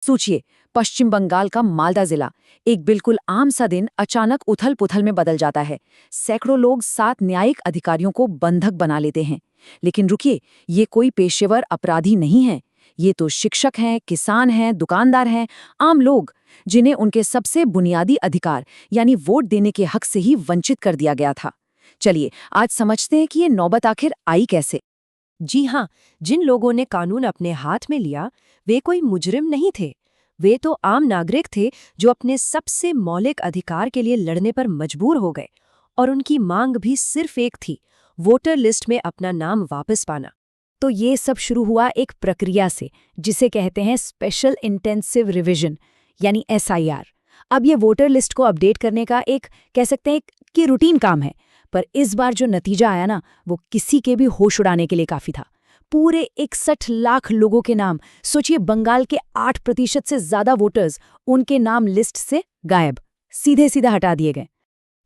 सोचिए, पश्चिम बंगाल का मालदा जिला, एक बिल्कुल आम सा दिन अचानक उथल-पुथल में बदल जाता है। सैकड़ों लोग 7 न्यायिक अधिकारियों को बंधक बना लेते हैं। लेकिन रुकिए, ये कोई पेशेवर अपराधी नहीं है। ये तो शिक्षक हैं, किसान हैं, दुकानदार हैं, आम लोग, जिन्हें उनके सबसे बुनियादी अधिकार यानी वोट देने के हक से ही वंचित कर दिया गया था। चलिए, आज समझते हैं कि ये नौबत आखिर आई कैसे। जी हाँ, जिन लोगों ने कानून अपने हाथ में लिया, वे कोई मुजरिम नहीं थे। वे तो आम नागरिक थे जो अपने सबसे मौलिक अधिकार के लिए लड़ने पर मजबूर हो गए। और उनकी मांग भी सिर्फ एक थी, वोटर लिस्ट में अपना नाम वापस पाना। तो ये सब शुरू हुआ एक प्रक्रिया से, जिसे कहते हैं स्पेशल इंटेंसिव रिवीजन, यानी एसआईआर। अब ये वोटर लिस्ट को अपडेट करने का एक, कह सकते हैं कि रूटीन काम है। पर इस बार जो नतीजा आया ना, वो किसी के भी होश उड़ाने के लिए काफी था। पूरे 61 लाख लोगों के नाम, सोचिए, बंगाल के 8% से ज्यादा वोटर्स, उनके नाम लिस्ट से गायब, सीधे सीधे हटा दिए गए।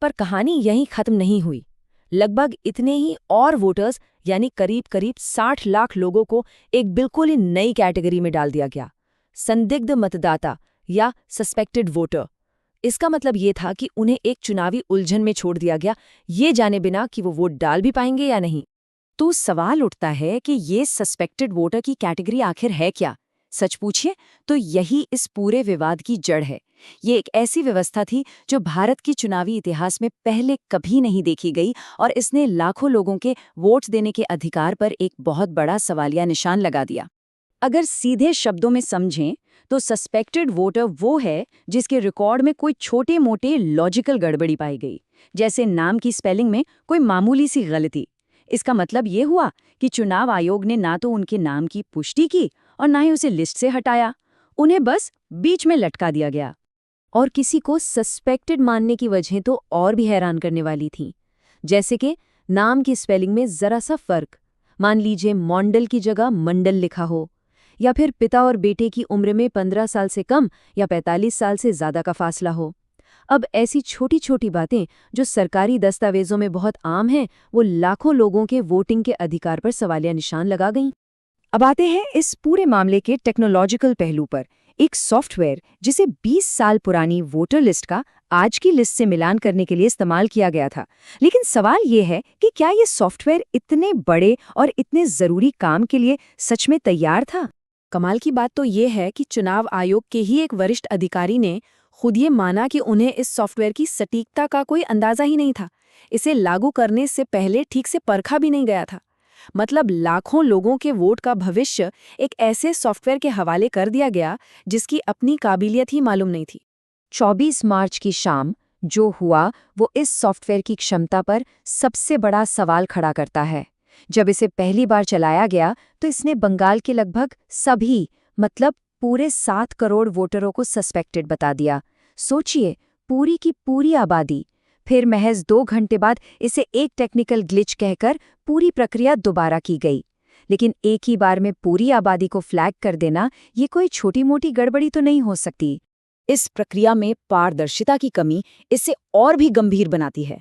पर कहानी यहीं खत्म नहीं हुई। लगभग इतने ही और वोटर्स, यानी करीब करीब 60 लाख लोगों को एक बिल्कुल ही नई कैटेगरी में डाल दिया गया, संदिग्ध मतदाता या सस्पेक्टेड वोटर। इसका मतलब ये था कि उन्हें एक चुनावी उलझन में छोड़ दिया गया, ये जाने बिना कि वो वोट डाल भी पाएंगे या नहीं। तो सवाल उठता है कि ये सस्पेक्टेड वोटर की कैटेगरी आखिर है क्या? सच पूछिए तो यही इस पूरे विवाद की जड़ है। ये एक ऐसी व्यवस्था थी जो भारत की चुनावी इतिहास में पहले कभी नहीं देखी गई, और इसने लाखों लोगों के वोट्स देने के अधिकार पर एक बहुत बड़ा सवालिया निशान लगा दिया। अगर सीधे शब्दों में समझें तो सस्पेक्टेड वोटर वो है जिसके रिकॉर्ड में कोई छोटे मोटे लॉजिकल गड़बड़ी पाई गई, जैसे नाम की स्पेलिंग में कोई मामूली सी गलती। इसका मतलब ये हुआ कि चुनाव आयोग ने ना तो उनके नाम की पुष्टि की और ना ही उसे लिस्ट से हटाया, उन्हें बस बीच में लटका दिया गया। और किसी को सस्पेक्टेड मानने की वजह तो और भी हैरान करने वाली थी। जैसे कि नाम की स्पेलिंग में जरा सा फर्क, मान लीजिए मॉन्डल की जगह मंडल लिखा हो, या फिर पिता और बेटे की उम्र में 15 साल से कम या 45 साल से ज्यादा का फासला हो। अब ऐसी छोटी छोटी बातें जो सरकारी दस्तावेजों में बहुत आम हैं, वो लाखों लोगों के वोटिंग के अधिकार पर सवालिया निशान लगा गईं। अब आते हैं इस पूरे मामले के टेक्नोलॉजिकल पहलू पर। एक सॉफ्टवेयर जिसे 20 साल पुरानी वोटर लिस्ट का आज की लिस्ट से मिलान करने के लिए इस्तेमाल किया गया था। लेकिन सवाल ये है कि क्या ये सॉफ्टवेयर इतने बड़े और इतने जरूरी काम के लिए सच में तैयार था? कमाल की बात तो ये है कि चुनाव आयोग के ही एक वरिष्ठ अधिकारी ने खुद ये माना कि उन्हें इस सॉफ्टवेयर की सटीकता का कोई अंदाजा ही नहीं था। इसे लागू करने से पहले ठीक से परखा भी नहीं गया था। मतलब लाखों लोगों के वोट का भविष्य एक ऐसे सॉफ्टवेयर के हवाले कर दिया गया जिसकी अपनी काबिलियत ही मालूम नहीं थी। 24 मार्च की शाम जो हुआ वो इस सॉफ्टवेयर की क्षमता पर सबसे बड़ा सवाल खड़ा करता है। जब इसे पहली बार चलाया गया तो इसने बंगाल के लगभग सभी, मतलब पूरे 7 करोड़ वोटरों को सस्पेक्टेड बता दिया। सोचिए, पूरी की पूरी आबादी। फिर महज 2 घंटे बाद इसे एक टेक्निकल ग्लिच कहकर पूरी प्रक्रिया दोबारा की गई। लेकिन एक ही बार में पूरी आबादी को फ्लैग कर देना, ये कोई छोटी मोटी गड़बड़ी तो नहीं हो सकती। इस प्रक्रिया में पारदर्शिता की कमी इसे और भी गंभीर बनाती है।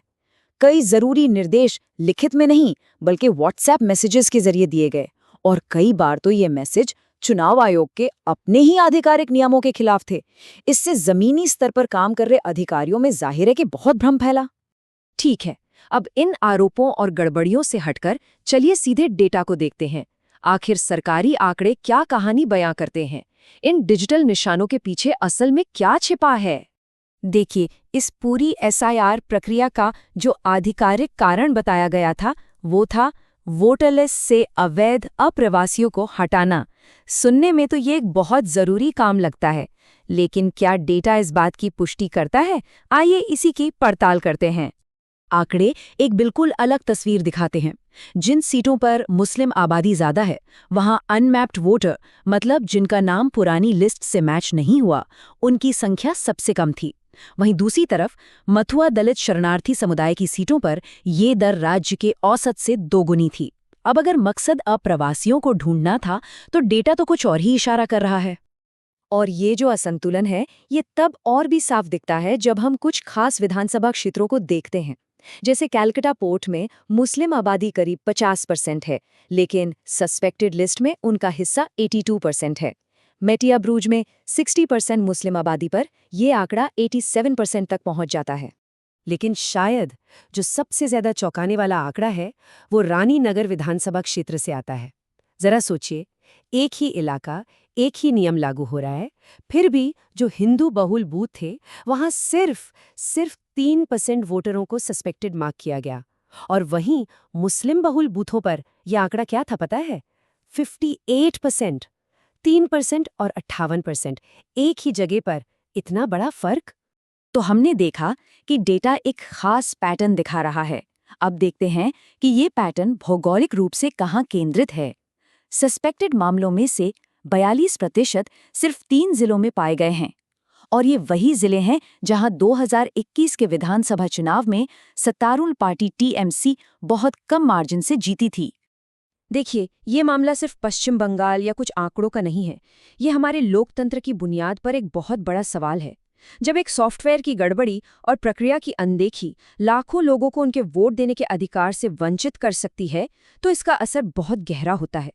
कई जरूरी निर्देश लिखित में नहीं बल्कि व्हाट्सएप मैसेजेस के जरिए दिए गए, और कई बार तो ये मैसेज चुनाव आयोग के अपने ही आधिकारिक नियमों के खिलाफ थे। इससे जमीनी स्तर पर काम कर रहे अधिकारियों में जाहिर है कि बहुत भ्रम फैला। ठीक है, अब इन आरोपों और गड़बड़ियों से हटकर चलिए सीधे डेटा को देखते हैं। आखिर सरकारी आंकड़े क्या कहानी बयां करते हैं? इन डिजिटल निशानों के पीछे असल में क्या छिपा है? देखिए, इस पूरी एसआईआर प्रक्रिया का जो आधिकारिक कारण बताया गया था, वो था वोटर लिस्ट से अवैध अप्रवासियों को हटाना। सुनने में तो ये एक बहुत जरूरी काम लगता है, लेकिन क्या डेटा इस बात की पुष्टि करता है? आइए इसी की पड़ताल करते हैं। आंकड़े एक बिल्कुल अलग तस्वीर दिखाते हैं। जिन सीटों पर मुस्लिम आबादी ज्यादा है, वहां अनमैप्ड वोटर, मतलब जिनका नाम पुरानी लिस्ट से मैच नहीं हुआ, उनकी संख्या सबसे कम थी। वहीं दूसरी तरफ मथुआ दलित शरणार्थी समुदाय की सीटों पर ये दर राज्य के औसत से दोगुनी थी। अब अगर मकसद अप्रवासियों को ढूंढना था तो डेटा तो कुछ और ही इशारा कर रहा है। और ये जो असंतुलन है, ये तब और भी साफ दिखता है जब हम कुछ खास विधानसभा क्षेत्रों को देखते हैं। जैसे कैलकाटा पोर्ट में मुस्लिम आबादी करीब 50% है, लेकिन सस्पेक्टेड लिस्ट में उनका हिस्सा 82% है। मेटिया ब्रूज में 60% मुस्लिम आबादी पर यह आंकड़ा 87% तक पहुंच जाता है। लेकिन शायद जो सबसे ज्यादा चौंकाने वाला आंकड़ा है वो रानी नगर विधानसभा क्षेत्र से आता है। जरा सोचिए, एक ही इलाका, एक ही नियम लागू हो रहा है, फिर भी जो हिंदू बहुल बूथ थे वहां सिर्फ 3% वोटरों को सस्पेक्टेड मार्क किया गया। और वहीं मुस्लिम बहुल बूथों पर यह आंकड़ा क्या था पता है? 58%। 3% और 58%, एक ही जगह पर इतना बड़ा फर्क। तो हमने देखा कि डेटा एक खास पैटर्न दिखा रहा है। अब देखते हैं कि ये पैटर्न भौगोलिक रूप से कहाँ केंद्रित है। सस्पेक्टेड मामलों में से 42% सिर्फ 3 जिलों में पाए गए हैं, और ये वही जिले हैं जहां 2021 के विधानसभा चुनाव में सत्तारूढ़ पार्टी टीएमसी बहुत कम मार्जिन से जीती थी। देखिए, ये मामला सिर्फ पश्चिम बंगाल या कुछ आंकड़ों का नहीं है। ये हमारे लोकतंत्र की बुनियाद पर एक बहुत बड़ा सवाल है। जब एक सॉफ्टवेयर की गड़बड़ी और प्रक्रिया की अनदेखी लाखों लोगों को उनके वोट देने के अधिकार से वंचित कर सकती है, तो इसका असर बहुत गहरा होता है।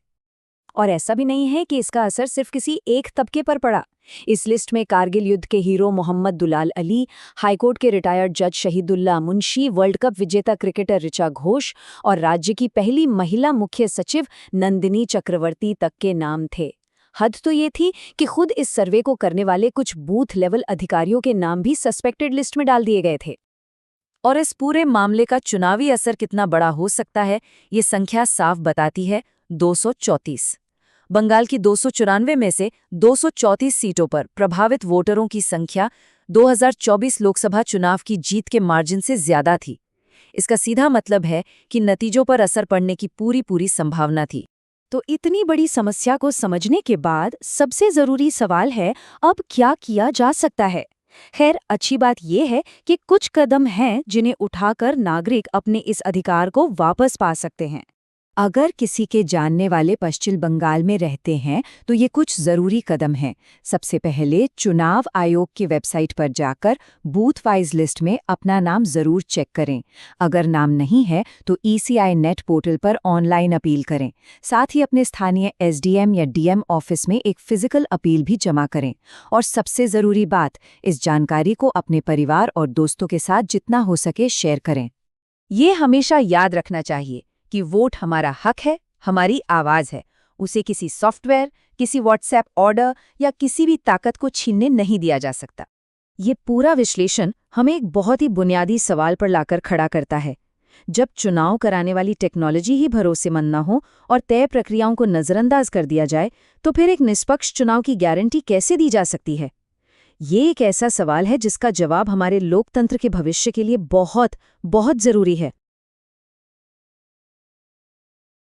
और ऐसा भी नहीं है कि इसका असर सिर्फ किसी एक तबके पर पड़ा। इस लिस्ट में कारगिल युद्ध के हीरो मोहम्मद दुलाल अली, हाईकोर्ट के रिटायर्ड जज शहीदुल्लाह मुंशी, वर्ल्ड कप विजेता क्रिकेटर ऋचा घोष और राज्य की पहली महिला मुख्य सचिव नंदिनी चक्रवर्ती तक के नाम थे। हद तो ये थी कि खुद इस सर्वे को करने वाले कुछ बूथ लेवल अधिकारियों के नाम भी सस्पेक्टेड लिस्ट में डाल दिए गए थे। और इस पूरे मामले का चुनावी असर कितना बड़ा हो सकता है, ये संख्या साफ बताती है। 234। बंगाल की 294 में से 234 सीटों पर प्रभावित वोटरों की संख्या 2024 लोकसभा चुनाव की जीत के मार्जिन से ज्यादा थी। इसका सीधा मतलब है कि नतीजों पर असर पड़ने की पूरी संभावना थी। तो इतनी बड़ी समस्या को समझने के बाद सबसे जरूरी सवाल है, अब क्या किया जा सकता है? खैर, अच्छी बात यह है कि कुछ कदम हैं जिन्हें उठाकर नागरिक अपने इस अधिकार को वापस पा सकते हैं। अगर किसी के जानने वाले पश्चिम बंगाल में रहते हैं तो ये कुछ ज़रूरी कदम हैं। सबसे पहले चुनाव आयोग की वेबसाइट पर जाकर बूथ वाइज लिस्ट में अपना नाम ज़रूर चेक करें। अगर नाम नहीं है तो ECI नेट पोर्टल पर ऑनलाइन अपील करें। साथ ही अपने स्थानीय SDM या DM ऑफिस में एक फिजिकल अपील भी जमा करें। और सबसे ज़रूरी बात, इस जानकारी को अपने परिवार और दोस्तों के साथ जितना हो सके शेयर करें। ये हमेशा याद रखना चाहिए कि वोट हमारा हक है, हमारी आवाज़ है। उसे किसी सॉफ्टवेयर, किसी व्हाट्सएप ऑर्डर या किसी भी ताकत को छीनने नहीं दिया जा सकता। ये पूरा विश्लेषण हमें एक बहुत ही बुनियादी सवाल पर लाकर खड़ा करता है। जब चुनाव कराने वाली टेक्नोलॉजी ही भरोसेमंद न हो और तय प्रक्रियाओं को नज़रअंदाज कर दिया जाए, तो फिर एक निष्पक्ष चुनाव की गारंटी कैसे दी जा सकती है? ये एक ऐसा सवाल है जिसका जवाब हमारे लोकतंत्र के भविष्य के लिए बहुत ज़रूरी है।